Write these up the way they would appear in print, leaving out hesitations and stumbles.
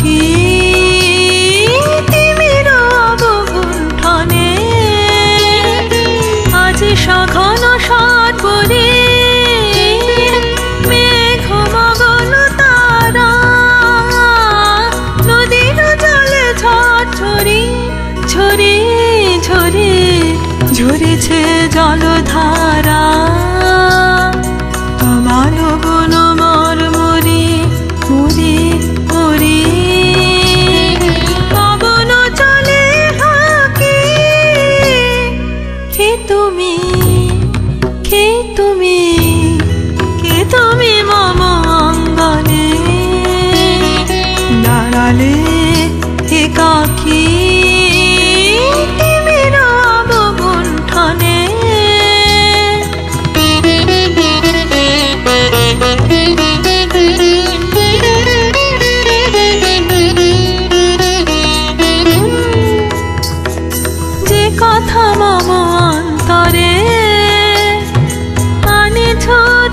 একাকী তিমির অবগুণ্ঠনে আজ সঘন সর্বরে মেঘমগন তারা নদীর জলে ঝরঝরে ঝরে ঝরে ঝরেছে জলধারা আমার বন মরমরে মরে মরে পবন চলে হাঁকে কে তুমি কে তুমি কে তুমি মম অঙ্গনে দাঁড়ালে একাকী তিমির অবগুণ্ঠনে যে কথা মম অন্তরে আনেছ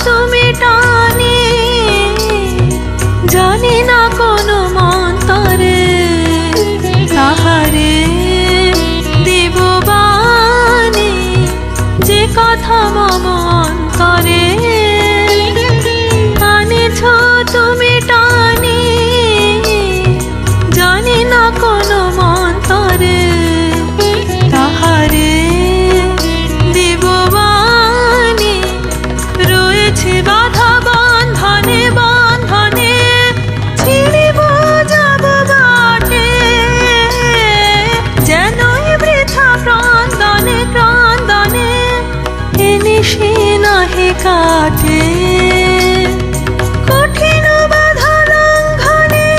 তুমি টানে জানি না কোনো মন্তরে তাহারে দেব বাণী যে কথা মম অন্তরে আনেছ তুমি টানে জানি না কোনো মন্তরে তাহারে দেব বাণী রয়েছে বাধা বন্ধনে বন্ধনে ছিড়িব যাব বাটে যেনই বৃথা ক্রন্দনে ক্রন্দনে এনিশে নাহি কাটে কঠিন বাধা লঙ্ঘনে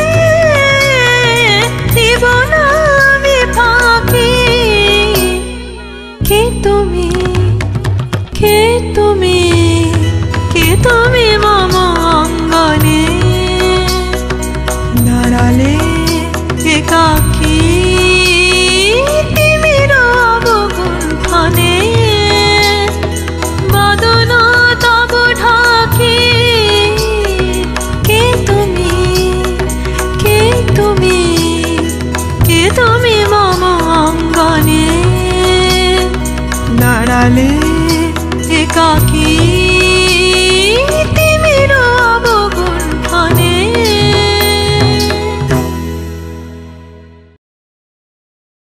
দিব না আমি ফাঁকি কে তুমি কে তুমি কে তুমি মম অঙ্গনে দাঁড়ালে একাকী তিমির অবগুণ্ঠনে বদন তব ঢাকি কে তুমি কে তুমি কে তুমি মম অঙ্গনে দাঁড়ালে একাকী।